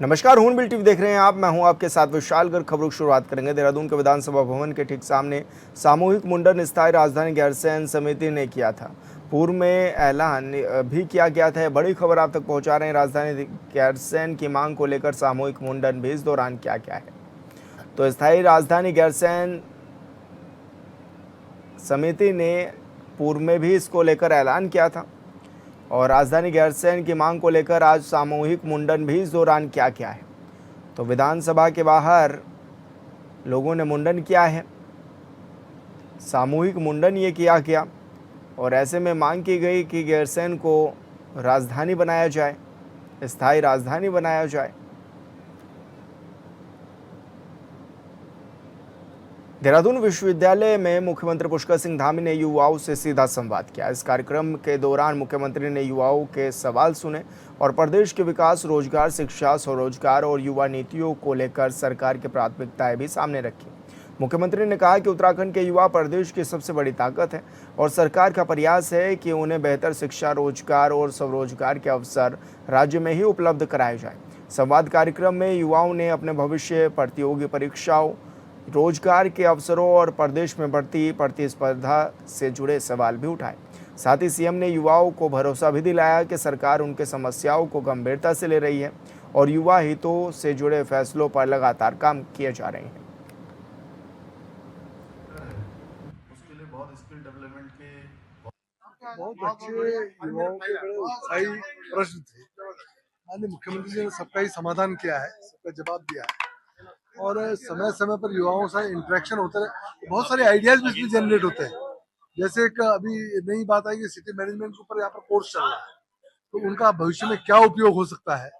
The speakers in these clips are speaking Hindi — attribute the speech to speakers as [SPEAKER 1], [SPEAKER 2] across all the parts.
[SPEAKER 1] नमस्कार, हून बिल टीवी देख रहे हैं आप। मैं हूं आपके साथ विशाल गर्ग। खबरों की शुरुआत करेंगे। देहरादून के विधानसभा भवन के ठीक सामने सामूहिक मुंडन स्थायी राजधानी गैरसैंण समिति ने किया था। पूर्व में ऐलान भी किया गया था। बड़ी खबर आप तक पहुंचा रहे हैं। राजधानी गैरसैंण की मांग को लेकर सामूहिक मुंडन भी इस दौरान क्या क्या है, तो स्थायी राजधानी गैरसैंण समिति ने पूर्व में भी इसको लेकर ऐलान किया था और राजधानी गैरसैंण की मांग को लेकर आज सामूहिक मुंडन भी इस दौरान क्या क्या है, तो विधानसभा के बाहर लोगों ने मुंडन किया है। सामूहिक मुंडन ये किया गया और ऐसे में मांग की गई कि गैरसैंण को राजधानी बनाया जाए, स्थायी राजधानी बनाया जाए। देहरादून विश्वविद्यालय में मुख्यमंत्री पुष्कर सिंह धामी ने युवाओं से सीधा संवाद किया। इस कार्यक्रम के दौरान मुख्यमंत्री ने युवाओं के सवाल सुने और प्रदेश के विकास, रोजगार, शिक्षा, स्वरोजगार और युवा नीतियों को लेकर सरकार की प्राथमिकताएं भी सामने रखी। मुख्यमंत्री ने कहा कि उत्तराखंड के युवा प्रदेश की सबसे बड़ी ताकत है और सरकार का प्रयास है कि उन्हें बेहतर शिक्षा, रोजगार और स्वरोजगार के अवसर राज्य में ही उपलब्ध कराए जाए। संवाद कार्यक्रम में युवाओं ने अपने भविष्य, प्रतियोगी परीक्षाओं, रोजगार के अवसरों और प्रदेश में बढ़ती प्रतिस्पर्धा से जुड़े सवाल भी उठाए। साथ ही सीएम ने युवाओं को भरोसा भी दिलाया कि सरकार उनके समस्याओं को गंभीरता से ले रही है और युवा हितों से जुड़े फैसलों पर लगातार काम किए जा रहे हैं।
[SPEAKER 2] उसके लिए बहुत स्किल डेवलपमेंट के
[SPEAKER 3] बहुत अच्छे युवाओं के बड़े उत्साही प्रश्न थे। माननीय मुख्यमंत्री जी ने सबका ही समाधान किया है, सबका जवाब दिया है और समय समय पर युवाओं से इंटरेक्शन होता है। बहुत सारे आइडियाज भी इसमें जनरेट होते हैं। जैसे एक अभी नई बात आई कि सिटी मैनेजमेंट के ऊपर यहाँ पर कोर्स चल रहा है, तो उनका भविष्य में क्या उपयोग हो सकता है,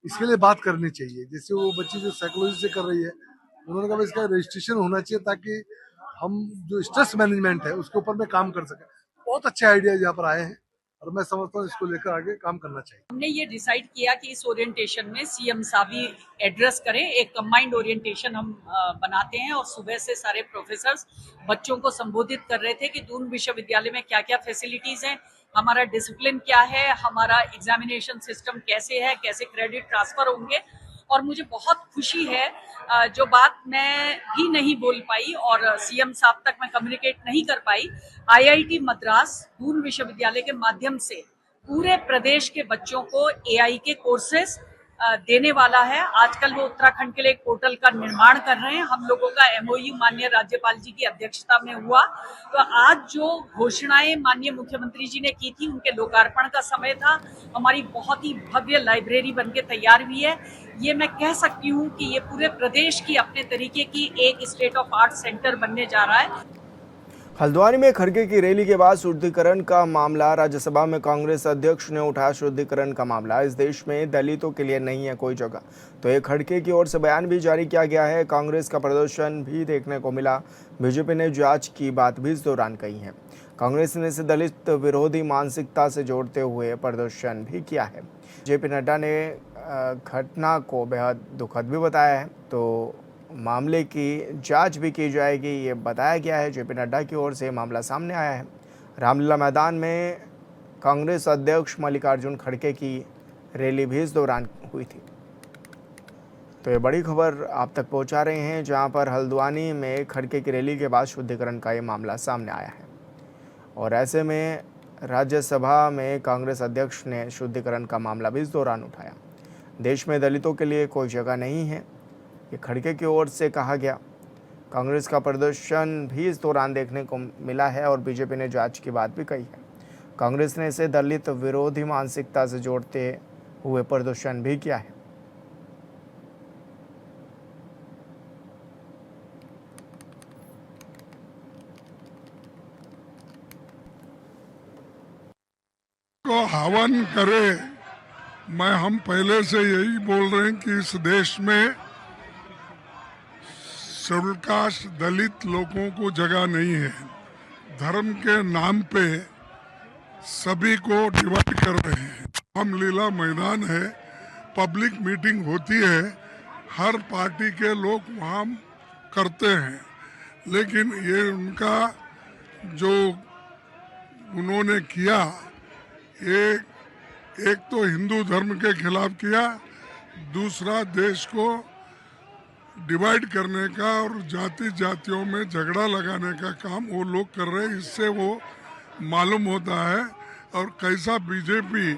[SPEAKER 3] इसके लिए बात करनी चाहिए। जैसे वो बच्ची जो साइकोलॉजी से कर रही है, उन्होंने कहा इसका रजिस्ट्रेशन होना चाहिए ताकि हम जो स्ट्रेस मैनेजमेंट है उसके ऊपर में काम कर सकें। बहुत अच्छे आइडियाज यहाँ पर आए हैं और मैं समझता हूँ इसको लेकर आगे काम करना चाहिए।
[SPEAKER 4] हमने ये डिसाइड किया कि इस ओरिएंटेशन में सीएम साहब भी एड्रेस करें। एक कंबाइंड ओरिएंटेशन हम बनाते हैं और सुबह से सारे प्रोफेसर्स बच्चों को संबोधित कर रहे थे कि दून विश्वविद्यालय में क्या क्या फैसिलिटीज हैं, हमारा डिसिप्लिन क्या है, हमारा एग्जामिनेशन सिस्टम कैसे है, कैसे क्रेडिट ट्रांसफर होंगे। और मुझे बहुत खुशी है, जो बात मैं भी नहीं बोल पाई और सीएम साहब तक मैं कम्युनिकेट नहीं कर पाई, आईआईटी मद्रास दून विश्वविद्यालय के माध्यम से पूरे प्रदेश के बच्चों को एआई के कोर्सेस देने वाला है। आजकल वो उत्तराखंड के लिए एक पोर्टल का निर्माण कर रहे हैं। हम लोगों का एमओयू माननीय राज्यपाल जी की अध्यक्षता में हुआ। तो आज जो घोषणाएं माननीय मुख्यमंत्री जी ने की थी, उनके लोकार्पण का समय था। हमारी बहुत ही भव्य लाइब्रेरी बनके तैयार हुई है। ये मैं कह सकती हूँ कि ये पूरे प्रदेश की अपने तरीके की एक स्टेट ऑफ आर्ट सेंटर बनने जा रहा है।
[SPEAKER 1] हल्द्वानी में खड़गे की रैली के बाद शुद्धिकरण का मामला। राज्यसभा में कांग्रेस अध्यक्ष ने उठाया शुद्धिकरण का मामला। इस देश में दलितों के लिए नहीं है कोई जगह, तो एक खड़गे की ओर से बयान भी जारी किया गया है। कांग्रेस का प्रदर्शन भी देखने को मिला। बीजेपी ने जांच की बात भी इस दौरान कही है। कांग्रेस ने इसे दलित विरोधी मानसिकता से जोड़ते हुए प्रदर्शन भी किया है। जेपी नड्डा ने घटना को बेहद दुखद भी बताया है, तो मामले की जांच भी की जाएगी, ये बताया गया है। जेपी नड्डा की ओर से मामला सामने आया है। रामलीला मैदान में कांग्रेस अध्यक्ष मल्लिकार्जुन खड़गे की रैली भी इस दौरान हुई थी। तो ये बड़ी खबर आप तक पहुंचा रहे हैं, जहां पर हल्द्वानी में खड़गे की रैली के बाद शुद्धिकरण का ये मामला सामने आया है और ऐसे में राज्यसभा में कांग्रेस अध्यक्ष ने शुद्धिकरण का मामला भी इस दौरान उठाया। देश में दलितों के लिए कोई जगह नहीं है, ये खड़गे की ओर से कहा गया। कांग्रेस का प्रदर्शन भी इस दौरान देखने को मिला है और बीजेपी ने जांच की बात भी कही है। कांग्रेस ने इसे दलित विरोधी मानसिकता से जोड़ते हुए प्रदर्शन भी किया है।
[SPEAKER 5] को हवन करे। हम पहले से यही बोल रहे हैं कि इस देश में शेड्यूल कास्ट दलित लोगों को जगह नहीं है। धर्म के नाम पे सभी को डिवाइड कर रहे हैं। रामलीला मैदान है, पब्लिक मीटिंग होती है, हर पार्टी के लोग वहाँ करते हैं, लेकिन ये उनका जो उन्होंने किया, एक तो हिंदू धर्म के खिलाफ किया, दूसरा देश को डिवाइड करने का और जाति जातियों में झगड़ा लगाने का काम वो लोग कर रहे हैं। इससे वो मालूम होता है और कैसा बीजेपी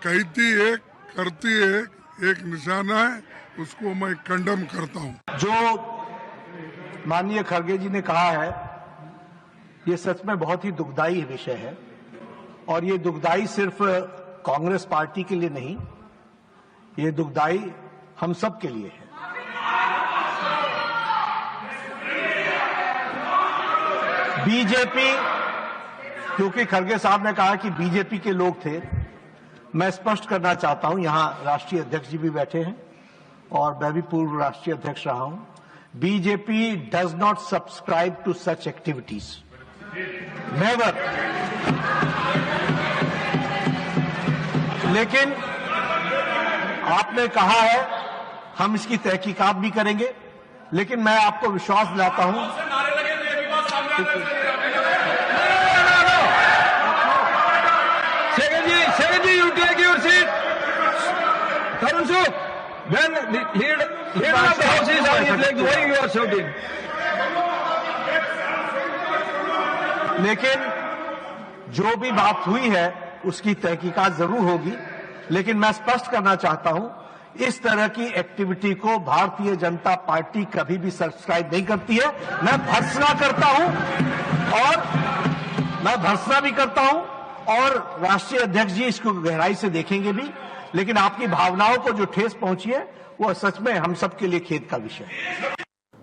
[SPEAKER 5] कहती एक करती एक निशाना है, उसको मैं कंडम करता हूँ।
[SPEAKER 6] जो माननीय खड़गे जी ने कहा है ये सच में बहुत ही दुखदाई विषय है और ये दुखदाई सिर्फ कांग्रेस पार्टी के लिए नहीं, ये दुखदाई हम सब के लिए है। बीजेपी, क्योंकि खड़गे साहब ने कहा कि बीजेपी के लोग थे, मैं स्पष्ट करना चाहता हूं, यहां राष्ट्रीय अध्यक्ष जी भी बैठे हैं और मैं भी पूर्व राष्ट्रीय अध्यक्ष रहा हूं। BJP does not subscribe to such activities, never. लेकिन आपने कहा है हम इसकी तहकीकात भी करेंगे, लेकिन मैं आपको विश्वास दिलाता हूं
[SPEAKER 7] Secretary, you take your seat. Tarun Suk, when the leader of the house is on his legs, why you are shouting?
[SPEAKER 6] लेकिन जो भी बात हुई है उसकी तहकीकात जरूर होगी, लेकिन मैं स्पष्ट करना चाहता हूं इस तरह की एक्टिविटी को भारतीय जनता पार्टी कभी भी सब्सक्राइब नहीं करती है। मैं भर्त्सना करता हूं और मैं भर्त्सना भी करता हूं और राष्ट्रीय अध्यक्ष जी इसको गहराई से देखेंगे भी, लेकिन आपकी भावनाओं को जो ठेस पहुंची है वो सच में हम सबके लिए खेद का विषय है।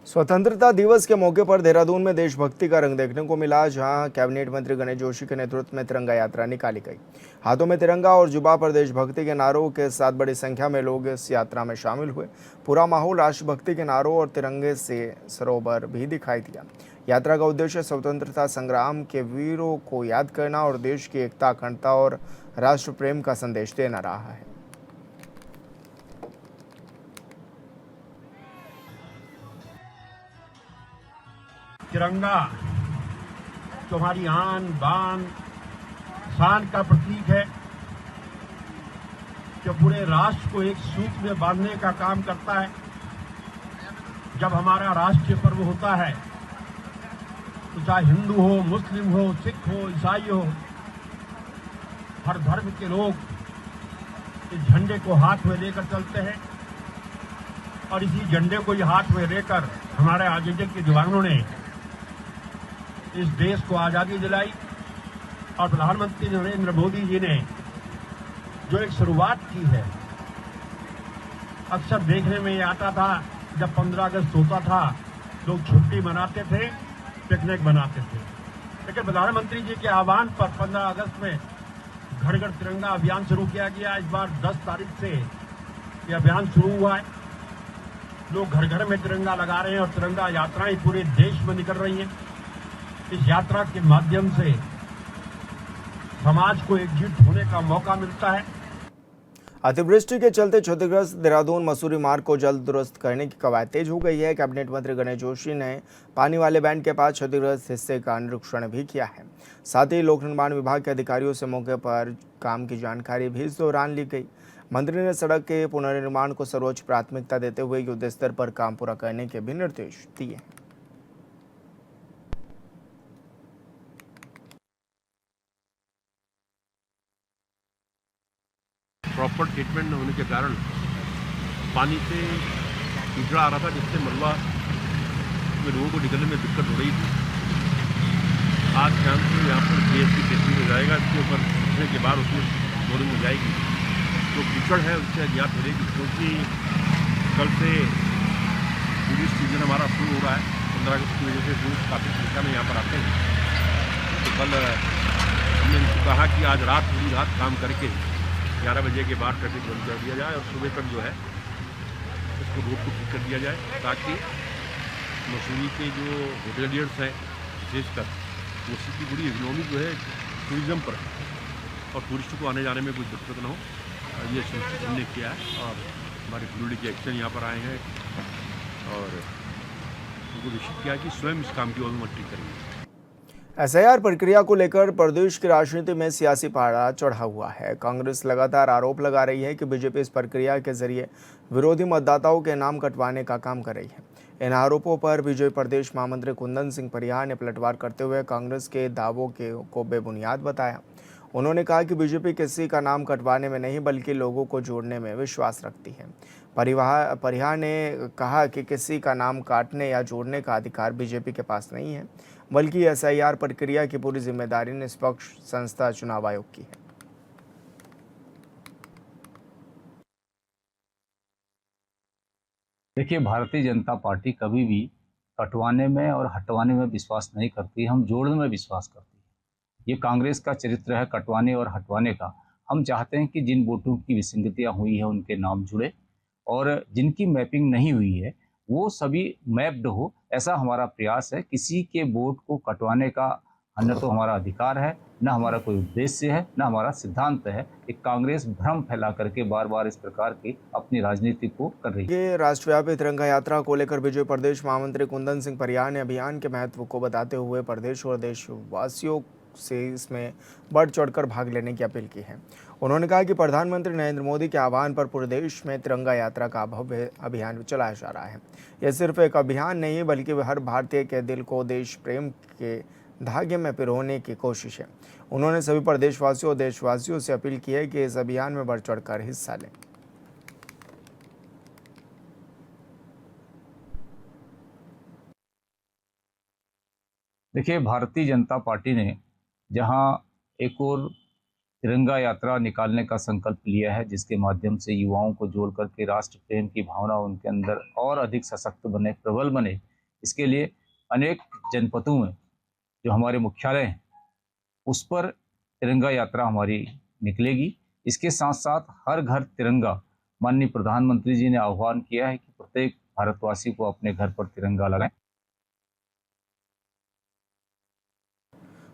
[SPEAKER 1] स्वतंत्रता दिवस के मौके पर देहरादून में देशभक्ति का रंग देखने को मिला, जहां कैबिनेट मंत्री गणेश जोशी के नेतृत्व में तिरंगा यात्रा निकाली गई। हाथों में तिरंगा और जुबां पर देशभक्ति के नारों के साथ बड़ी संख्या में लोग इस यात्रा में शामिल हुए। पूरा माहौल राष्ट्रभक्ति के नारों और तिरंगे से सरोवर भी दिखाई दिया। यात्रा का उद्देश्य स्वतंत्रता संग्राम के वीरों को याद करना और देश की एकता, अखंडता और राष्ट्र प्रेम का संदेश देना रहा है।
[SPEAKER 8] तिरंगा तुम्हारी आन बान शान का प्रतीक है, जो पूरे राष्ट्र को एक सूत्र में बांधने का काम करता है। जब हमारा राष्ट्रीय पर्व होता है तो चाहे हिंदू हो, मुस्लिम हो, सिख हो, ईसाई हो, हर धर्म के लोग इस झंडे को हाथ में लेकर चलते हैं और इसी झंडे को ये हाथ में लेकर हमारे आजादी के जवानों ने इस देश को आजादी दिलाई और प्रधानमंत्री नरेंद्र मोदी जी ने जो एक शुरुआत की है। अक्सर देखने में ये आता था जब 15 अगस्त होता था लोग छुट्टी मनाते थे, पिकनिक मनाते थे, लेकिन प्रधानमंत्री जी के आह्वान पर 15 अगस्त में घर घर तिरंगा अभियान शुरू किया गया। इस बार 10 तारीख से ये अभियान शुरू हुआ है। लोग घर घर में तिरंगा लगा रहे हैं और तिरंगा यात्राएं पूरे देश में निकल रही हैं। इस यात्रा के माध्यम से समाज को एकजुट होने का मौका मिलता है।
[SPEAKER 1] अतिवृष्टि के चलते क्षतिग्रस्त देहरादून मसूरी मार्ग को जल्द दुरुस्त करने की कवायद तेज हो गई है। कैबिनेट मंत्री गणेश जोशी ने पानी वाले बैंड के पास क्षतिग्रस्त हिस्से का निरीक्षण भी किया है। साथ ही लोक निर्माण विभाग के अधिकारियों से मौके पर काम की जानकारी भी इस दौरान ली गई। मंत्री ने सड़क के पुनर्निर्माण को सर्वोच्च प्राथमिकता देते हुए युद्ध स्तर पर काम पूरा करने के भी निर्देश दिए।
[SPEAKER 8] प्रॉपर ट्रीटमेंट न होने के कारण पानी से कीचड़ा आ रहा था, जिससे मलबा में लोगों को निकलने में दिक्कत हो रही थी। आज शाम को यहाँ पर GST टेस्टिंग हो जाएगा, इसके ऊपर पूछने के बाद उसमें बोरिंग हो जाएगी। जो कीचड़ है उससे निजात मिलेगी, क्योंकि कल से टूरिस्ट सीजन हमारा शुरू हो रहा है। 15 अगस्त की वजह से टूरिस्ट काफ़ी संख्या में यहाँ पर आते हैं। तो कल हमने इनको कहा कि आज रात पूरी रात काम करके 11 बजे के बाद ट्रैफिक बंद कर दिया जाए और सुबह तक जो है इसको रोड को ठीक कर दिया जाए, ताकि मसूरी के जो होटेलियर्स हैं विशेषकर उसी की पूरी इकोनॉमी जो है टूरिज़्म पर और टूरिस्टों को आने जाने में कोई दिक्कत न हो, ये सुनिश्चित हमने किया है। और हमारे कम्युनिटी के एक्शन यहाँ पर आए हैं और उनको निश्चित किया कि स्वयं इस काम की ओवरमल्टी करेंगे।
[SPEAKER 1] एसआईआर प्रक्रिया को लेकर प्रदेश की राजनीति में सियासी पारा चढ़ा हुआ है। कांग्रेस लगातार आरोप लगा रही है कि बीजेपी इस प्रक्रिया के जरिए विरोधी मतदाताओं के नाम कटवाने का काम कर रही है। इन आरोपों पर बीजेपी प्रदेश महामंत्री कुंदन सिंह परिहार ने पलटवार करते हुए कांग्रेस के दावों को बेबुनियाद बताया। उन्होंने कहा कि बीजेपी किसी का नाम कटवाने में नहीं बल्कि लोगों को जोड़ने में विश्वास रखती है। परिहार ने कहा कि किसी का नाम काटने या जोड़ने का अधिकार बीजेपी के पास नहीं है, बल्कि एसआईआर प्रक्रिया की पूरी जिम्मेदारी निष्पक्ष संस्था चुनाव आयोग की है।
[SPEAKER 9] देखिए, भारतीय जनता पार्टी कभी भी कटवाने में और हटवाने में विश्वास नहीं करती, हम जोड़ने में विश्वास करती है। ये कांग्रेस का चरित्र है, कटवाने और हटवाने का। हम चाहते हैं कि जिन वोटों की विसंगतियां हुई है उनके नाम जुड़े और जिनकी मैपिंग नहीं हुई है वो सभी मैप्ड हो, ऐसा हमारा प्रयास है। किसी के वोट को कटवाने का न तो हमारा अधिकार है, न हमारा कोई उद्देश्य है, न हमारा सिद्धांत है। एक कांग्रेस भ्रम फैला करके बार बार इस प्रकार की अपनी राजनीति को कर रही है।
[SPEAKER 1] ये राष्ट्रव्यापी तिरंगा यात्रा को लेकर बीजेपी प्रदेश महामंत्री कुंदन सिंह परिहार ने अभियान के महत्व को बताते हुए प्रदेश और देशवासियों से इसमें बढ़ चढ़कर भाग लेने की अपील की है। उन्होंने कहा कि प्रधानमंत्री नरेंद्र मोदी के आह्वान पर पूरे देश में तिरंगा यात्रा का भव्य अभियान चलाया जा रहा है। यह सिर्फ एक अभियान नहीं है बल्कि हर भारतीय के दिल को देश प्रेम के धागे में पिरोने की कोशिश है। उन्होंने सभी प्रदेशवासियों और देशवासियों से अपील की है कि इस अभियान में बढ़ चढ़कर हिस्सा लें।
[SPEAKER 9] देखिए, भारतीय जनता पार्टी ने जहां एक और तिरंगा यात्रा निकालने का संकल्प लिया है, जिसके माध्यम से युवाओं को जोड़ करके राष्ट्र प्रेम की भावना उनके अंदर और अधिक सशक्त बने, प्रबल बने, इसके लिए अनेक जनपदों में जो हमारे मुख्यालय हैं उस पर तिरंगा यात्रा हमारी निकलेगी। इसके साथ साथ हर घर तिरंगा, माननीय प्रधानमंत्री जी ने आह्वान किया है कि प्रत्येक भारतवासी को अपने घर पर तिरंगा लगाएं।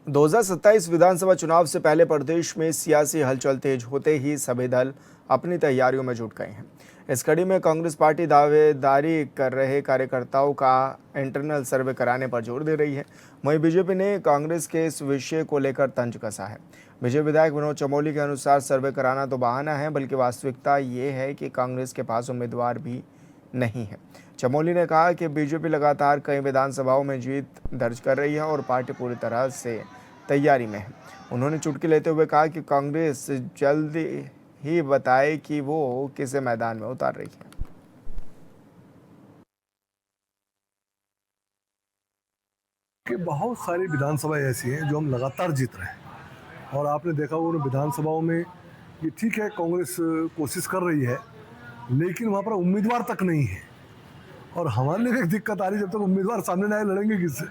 [SPEAKER 1] 2027 विधानसभा चुनाव से पहले प्रदेश में सियासी हलचल तेज होते ही सभी दल अपनी तैयारियों में जुट गए हैं। इस कड़ी में कांग्रेस पार्टी दावेदारी कर रहे कार्यकर्ताओं का इंटरनल सर्वे कराने पर जोर दे रही है। वहीं बीजेपी ने कांग्रेस के इस विषय को लेकर तंज कसा है। बीजेपी विधायक विनोद चमोली के अनुसार सर्वे कराना तो बहाना है, बल्कि वास्तविकता ये है कि कांग्रेस के पास उम्मीदवार भी नहीं है। चमोली ने कहा कि बीजेपी लगातार कई विधानसभाओं में जीत दर्ज कर रही है और पार्टी पूरी तरह से तैयारी में है। उन्होंने चुटकी लेते हुए कहा कि कांग्रेस जल्द ही बताए कि वो किसे मैदान में उतार रही है।
[SPEAKER 3] कि बहुत सारी विधानसभा ऐसी हैं जो हम लगातार जीत रहे हैं और आपने देखा उन विधानसभाओं में ये ठीक है, कांग्रेस कोशिश कर रही है लेकिन वहाँ पर उम्मीदवार तक नहीं है और हमारे लिए एक दिक्कत आ रही है, जब तक उम्मीदवार सामने न आए लड़ेंगे किससे।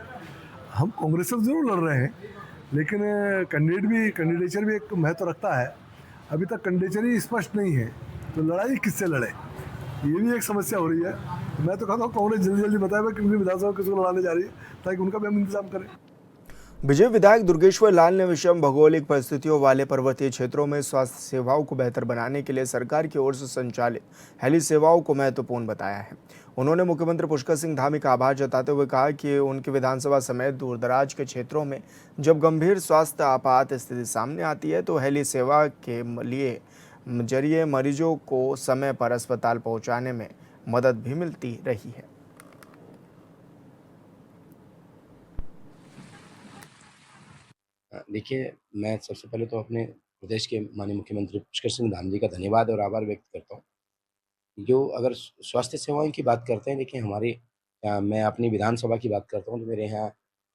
[SPEAKER 3] हम कांग्रेस से जरूर लड़ रहे हैं लेकिन कैंडिडेचर भी एक महत्व रखता है। अभी तक कैंडिडेचर ही स्पष्ट नहीं है तो लड़ाई किससे लड़े, ये भी एक समस्या हो रही है। मैं तो कहता हूँ कांग्रेस जल्दी जल्दी बताए कि विधानसभा किसको लड़ाने जा रही है ताकि उनका भी हम इंतजाम करें।
[SPEAKER 1] बीजेपी विधायक दुर्गेश्वर लाल ने विषम भौगोलिक परिस्थितियों वाले पर्वतीय क्षेत्रों में स्वास्थ्य सेवाओं को बेहतर बनाने के लिए सरकार की ओर से संचालित हेली सेवाओं को महत्वपूर्ण बताया है। उन्होंने मुख्यमंत्री पुष्कर सिंह धामी का आभार जताते हुए कहा कि उनकी विधानसभा समेत दूरदराज के क्षेत्रों में जब गंभीर स्वास्थ्य आपात स्थिति सामने आती है तो हेली सेवा के लिए जरिए मरीजों को समय पर अस्पताल पहुंचाने में मदद भी मिलती रही है।
[SPEAKER 10] देखिए, मैं सबसे पहले तो अपने प्रदेश के माननीय मुख्यमंत्री पुष्कर सिंह धामी जी का धन्यवाद और आभार व्यक्त करता हूँ। जो अगर स्वास्थ्य सेवाओं की बात करते हैं, देखिए मैं अपनी विधानसभा की बात करता हूँ तो मेरे यहाँ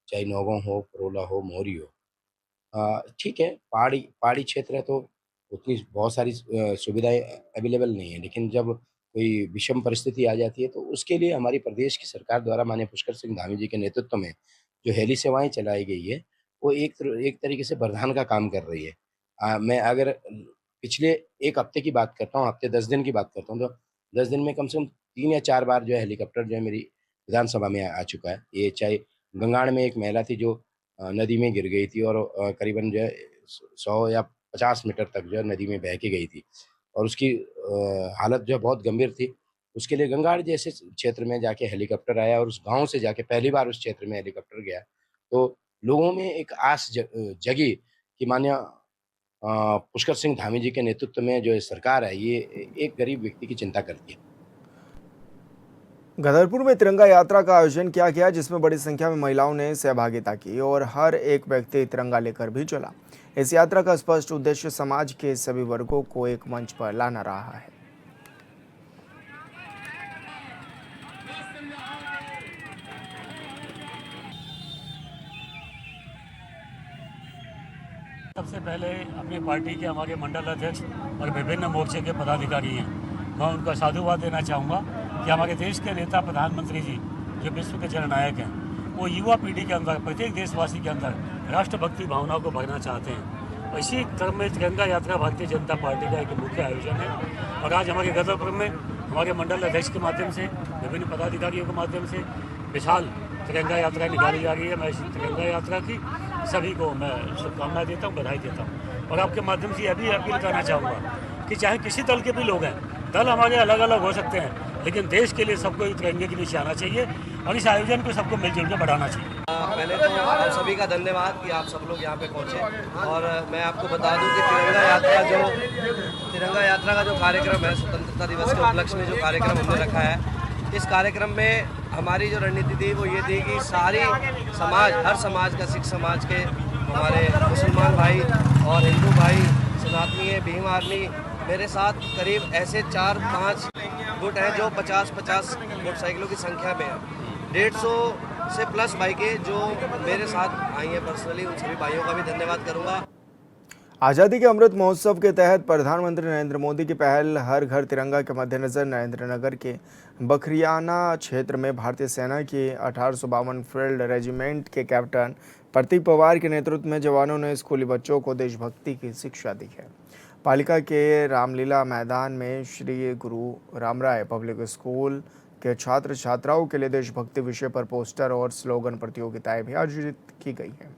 [SPEAKER 10] चाहे नौगांव हो, परोला हो, मौरी हो, ठीक है, पहाड़ी क्षेत्र है तो उतनी बहुत सारी सुविधाएँ अवेलेबल नहीं है, लेकिन जब कोई विषम परिस्थिति आ जाती है तो उसके लिए हमारी प्रदेश की सरकार द्वारा माननीय पुष्कर सिंह धामी जी के नेतृत्व में जो हेली सेवाएँ चलाई गई है, वो एक तरीके से वरदान का काम कर रही है। मैं अगर पिछले 1 हफ्ते की बात करता हूँ, हफ्ते 10 दिन की बात करता हूँ, तो 10 दिन में कम से कम 3 या 4 बार जो है हेलीकॉप्टर जो है मेरी विधानसभा में आ चुका है। ये चाहे गंगाड़ में एक महिला थी जो नदी में गिर गई थी और करीबन जो है 100 या 50 मीटर तक जो है नदी में बह के गई थी और उसकी हालत जो है बहुत गंभीर थी। उसके लिए गंगाड़ जैसे क्षेत्र में जाके हेलीकॉप्टर आया और उस गाँव से जाके पहली बार उस क्षेत्र में हेलीकॉप्टर गया। तो लोगों में एक आस जगी कि माननीय पुष्कर सिंह धामी जी के नेतृत्व में जो सरकार है ये एक गरीब व्यक्ति की चिंता करती है।
[SPEAKER 1] गदरपुर में तिरंगा यात्रा का आयोजन किया गया, जिसमें बड़ी संख्या में महिलाओं ने सहभागिता की और हर एक व्यक्ति तिरंगा लेकर भी चला। इस यात्रा का स्पष्ट उद्देश्य समाज के सभी वर्गों को एक मंच पर लाना रहा है।
[SPEAKER 11] सबसे पहले अपनी पार्टी के हमारे मंडल अध्यक्ष और विभिन्न मोर्चे के पदाधिकारी हैं, मैं उनका साधुवाद देना चाहूँगा कि हमारे देश के नेता प्रधानमंत्री जी जो विश्व के जननायक हैं, वो युवा पीढ़ी के अंदर, प्रत्येक देशवासी के अंदर राष्ट्रभक्ति भावना को भरना चाहते हैं। और इसी क्रम में तिरंगा यात्रा भारतीय जनता पार्टी का एक मुख्य आयोजन है और आज हमारे गदरपुर में हमारे मंडल अध्यक्ष के माध्यम से, विभिन्न पदाधिकारियों के माध्यम से विशाल तिरंगा यात्रा निकाली जा रही है। मैं इस तिरंगा यात्रा की सभी को मैं शुभकामनाएं देता हूँ, बधाई देता हूँ और आपके माध्यम से यह भी अपील करना चाहूँगा कि चाहे किसी दल के भी लोग हैं, दल हमारे अलग अलग हो सकते हैं, लेकिन देश के लिए सबको तिरंगे के नीचे आना चाहिए और इस आयोजन को सबको मिलजुल कर बढ़ाना चाहिए।
[SPEAKER 12] पहले तो आप सभी का धन्यवाद कि आप सब लोग यहाँ पे पहुँचे और मैं आपको बता दूं कि तिरंगा यात्रा का जो कार्यक्रम है, स्वतंत्रता दिवस के उपलक्ष्य में जो कार्यक्रम हमने रखा है, इस कार्यक्रम में हमारी जो रणनीति थी वो ये थी कि सारी समाज, हर समाज का, सिख समाज के, हमारे मुसलमान भाई और हिंदू भाई, सनातनी है, भीम आर्मी, मेरे साथ करीब ऐसे 4-5 गुट हैं जो 50-50 मोटरसाइकिलों की संख्या में है। 150 से प्लस बाइकें जो मेरे साथ आई हैं पर्सनली, उन सभी भाइयों का भी धन्यवाद करूँगा।
[SPEAKER 1] आज़ादी के अमृत महोत्सव के तहत प्रधानमंत्री नरेंद्र मोदी की पहल हर घर तिरंगा के मद्देनजर नरेंद्रनगर के बखरियाना क्षेत्र में भारतीय सेना की 1852 फील्ड रेजिमेंट के कैप्टन प्रतीक पवार के नेतृत्व में जवानों ने स्कूली बच्चों को देशभक्ति की शिक्षा दी है। पालिका के रामलीला मैदान में श्री गुरु रामराय पब्लिक स्कूल के छात्र छात्राओं के लिए देशभक्ति विषय पर पोस्टर और स्लोगन प्रतियोगिताएं भी आयोजित की गई हैं।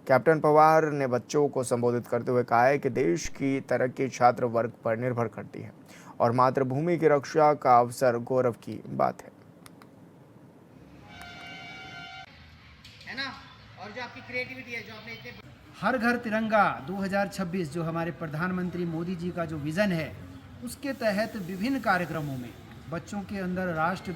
[SPEAKER 1] कैप्टन पवार ने बच्चों को संबोधित करते हुए कहा है कि देश की तरक्की छात्र वर्ग पर निर्भर करती है और मातृभूमि की रक्षा का अवसर गौरव की बात
[SPEAKER 13] है ना। और जो आपकी क्रिएटिविटी है, जो आपने इतने
[SPEAKER 14] हर घर तिरंगा 2026 जो हमारे प्रधानमंत्री मोदी जी का जो विज़न है, उसके तहत विभिन्न कार्यक्रमों में बच्चों के अंदर राष्ट्र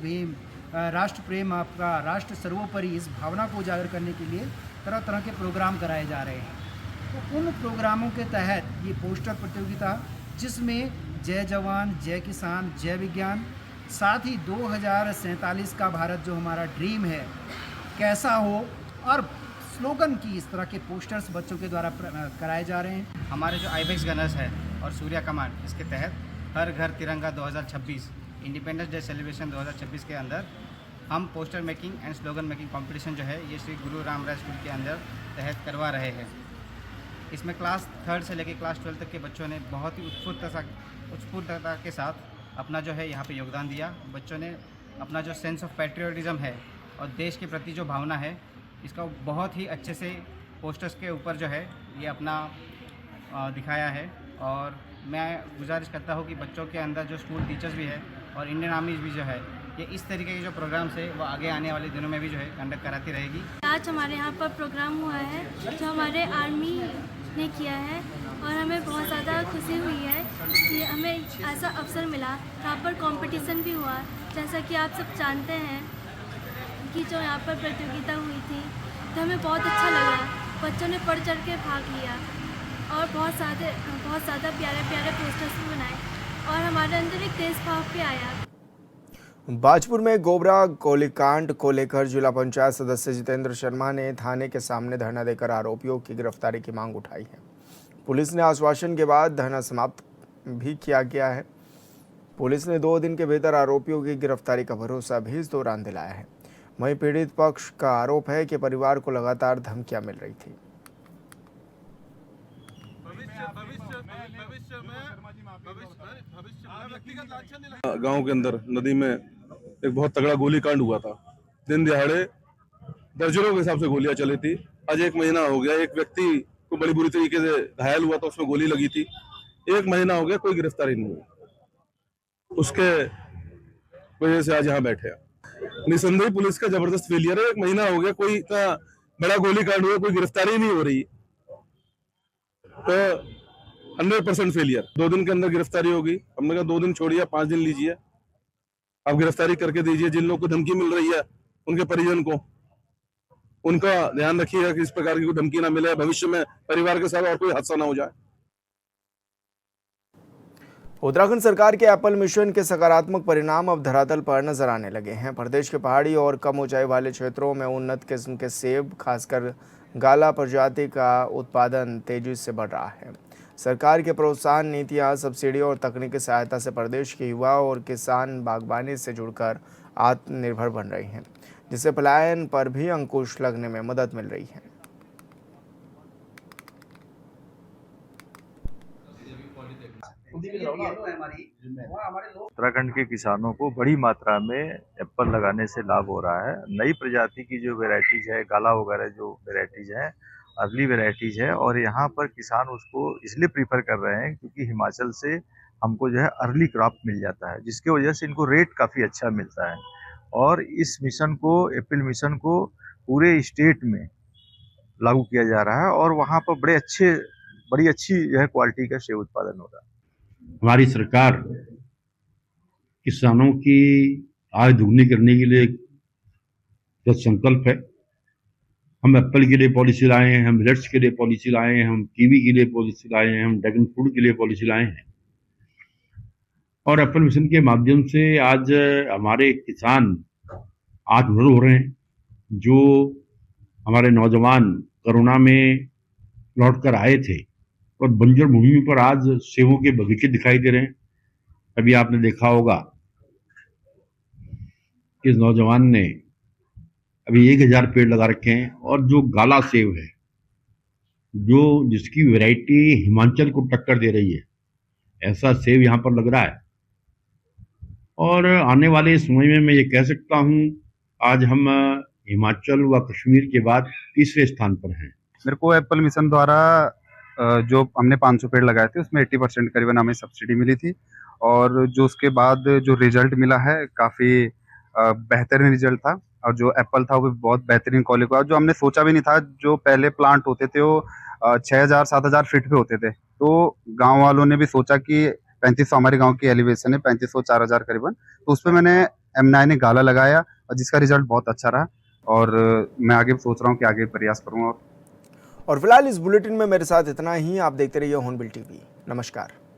[SPEAKER 14] प्रेम, आपका राष्ट्र सर्वोपरि, इस भावना को उजागर करने के लिए तरह तरह के प्रोग्राम कराए जा रहे हैं। तो उन प्रोग्रामों के तहत ये पोस्टर प्रतियोगिता, जिसमें जय जवान, जय किसान, जय विज्ञान, साथ ही 2047 का भारत जो हमारा ड्रीम है कैसा हो, और स्लोगन की इस तरह के पोस्टर्स बच्चों के द्वारा कराए जा रहे हैं।
[SPEAKER 13] हमारे जो आईबेक्स गनर्स है और सूर्या कमान, इसके तहत हर घर तिरंगा 2026 इंडिपेंडेंस डे सेलिब्रेशन 2026 के अंदर हम poster making and slogan making competition जो है ये श्री गुरु रामराय स्कूल के अंदर तहत करवा रहे हैं। इसमें क्लास 3 से लेकर क्लास 12 तक के बच्चों ने बहुत ही उत्स्फूर्तता के साथ अपना जो है यहाँ पे योगदान दिया। बच्चों ने अपना जो सेंस ऑफ पैट्रियोटिज्म है और देश के प्रति जो भावना है, इसका बहुत ही अच्छे से पोस्टर्स के ऊपर जो है ये अपना दिखाया है। और मैं गुजारिश करता हूँ कि बच्चों के अंदर जो स्कूल टीचर्स भी है और इंडियन आर्मीज भी जो है, ये इस तरीके के जो प्रोग्राम्स है वो आगे आने वाले दिनों में भी जो है कंडक्ट कराती रहेगी।
[SPEAKER 15] आज हमारे यहाँ पर प्रोग्राम हुआ है जो हमारे आर्मी ने किया है और हमें बहुत ज़्यादा खुशी हुई है कि हमें ऐसा अवसर मिला। यहाँ पर कंपटीशन भी हुआ, जैसा कि आप सब जानते हैं कि जो यहाँ पर प्रतियोगिता हुई थी, तो हमें बहुत अच्छा लगा। बच्चों ने बढ़ चढ़ के भाग लिया और बहुत ज़्यादा प्यारे प्यारे पोस्टर्स भी बनाए और हमारे अंदर एक देशभाव भी आया।
[SPEAKER 1] बाजपुर में गोबरा गोलीकांड को लेकर जिला पंचायत सदस्य जितेंद्र शर्मा ने थाने के सामने धरना देकर आरोपियों की गिरफ्तारी की मांग उठाई है। पुलिस ने आश्वासन के बाद धरना समाप्त भी किया गया है। पुलिस ने 2 दिन के भीतर आरोपियों की गिरफ्तारी का भरोसा भी इस दौरान दिलाया है। वहीं पीड़ित पक्ष का आरोप है कि परिवार को लगातार धमकियां मिल रही थी।
[SPEAKER 16] गांव के अंदर नदी में एक बहुत तगड़ा गोलीकांड हुआ था। दिन दिहाड़े दर्जनों के हिसाब से गोलियां चली थी। आज 1 महीना हो गया, एक व्यक्ति को बड़ी बुरी तरीके से घायल हुआ था, उसमें गोली लगी थी। 1 महीना हो गया, कोई गिरफ्तारी नहीं हुई। उसके वजह से आज यहाँ बैठे हैं। निसंदेह पुलिस का जबरदस्त फेलियर है। 1 महीना हो गया, कोई बड़ा गोलीकांड हुआ, कोई गिरफ्तारी नहीं हो रही, तो 100% फेलियर। 2 दिन के अंदर गिरफ्तारी होगी। हमने कहा 2 दिन छोड़िए, 5 दिन लीजिए, आप गिरफ्तारी करके दीजिए। जिन लोगों को धमकी मिल रही है उनके परिजन को, उनका ध्यान रखिएगा कि इस प्रकार की कोई धमकी ना मिले, भविष्य में परिवार के साथ और कोई हादसा ना हो जाए।
[SPEAKER 1] उत्तराखंड सरकार के एप्पल मिशन के सकारात्मक परिणाम अब धरातल पर नजर आने लगे हैं। प्रदेश के पहाड़ी और कम ऊंचाई वाले क्षेत्रों में उन्नत किस्म के सेब, खासकर गाला प्रजाति का उत्पादन तेजी से बढ़ रहा है। सरकार के प्रोत्साहन नीतियां, सब्सिडी और तकनीकी सहायता से प्रदेश के युवा और किसान बागवानी से जुड़कर आत्मनिर्भर बन रहे हैं, जिससे पलायन पर भी अंकुश लगने में मदद मिल रही है।
[SPEAKER 17] उत्तराखंड के किसानों को बड़ी मात्रा में एप्पल लगाने से लाभ हो रहा है। नई प्रजाति की जो वेराइटीज है, गाला वगैरह जो वेराइटीज है, अर्ली वेराइटीज है, और यहाँ पर किसान उसको इसलिए प्रीफर कर रहे हैं क्योंकि हिमाचल से हमको जो है अर्ली क्रॉप मिल जाता है, जिसके वजह से इनको रेट काफ़ी अच्छा मिलता है। और इस मिशन को, एप्पल मिशन को पूरे स्टेट में लागू किया जा रहा है और वहाँ पर बड़ी अच्छी जो है क्वालिटी का सेब उत्पादन हो रहा है।
[SPEAKER 18] हमारी सरकार किसानों की आय दुगनी करने के लिए जो संकल्प है, हम एप्पल के लिए पॉलिसी लाए हैं, हम मिलेट्स के लिए पॉलिसी लाए हैं, हम कीवी के लिए पॉलिसी लाए हैं, हम ड्रैगन फ्रूट के लिए पॉलिसी लाए हैं। और एप्पल मिशन के माध्यम से आज हमारे किसान आत्मनिर्भर हो रहे हैं। जो हमारे नौजवान कोरोना में लौट कर आए थे और बंजर भूमि पर आज सेबों के बगीचे दिखाई दे रहे हैं। अभी आपने देखा होगा कि इस नौजवान ने अभी 1000 पेड़ लगा रखे हैं, और जो गाला सेब है, जिसकी वैरायटी हिमाचल को टक्कर दे रही है, ऐसा सेब यहाँ पर लग रहा है। और आने वाले समय में मैं ये कह सकता हूँ, आज हम हिमाचल व कश्मीर के बाद तीसरे स्थान पर हैं।
[SPEAKER 19] मेरे को एप्पल मिशन द्वारा जो हमने 500 पेड़ लगाए थे उसमें 80% करीबन हमें सब्सिडी मिली थी, और जो उसके बाद जो रिजल्ट मिला है काफ़ी बेहतरीन रिजल्ट था। और जो एप्पल था वो भी बहुत बेहतरीन क्वालिटी का, जो हमने सोचा भी नहीं था। जो पहले प्लांट होते थे वो 6000-7000 फीट पे होते थे, तो गांव वालों ने भी सोचा कि 3500 हमारे गांव की एलिवेशन है, 3500-4000 करीबन, तो उस पर मैंने M9 ने गाला लगाया और जिसका रिजल्ट बहुत अच्छा रहा। और मैं आगे सोच रहा हूँ कि आगे प्रयास करूँगा।
[SPEAKER 1] और फिलहाल इस बुलेटिन में मेरे साथ इतना ही। आप देखते रहिए हॉर्नबिल टीवी। नमस्कार।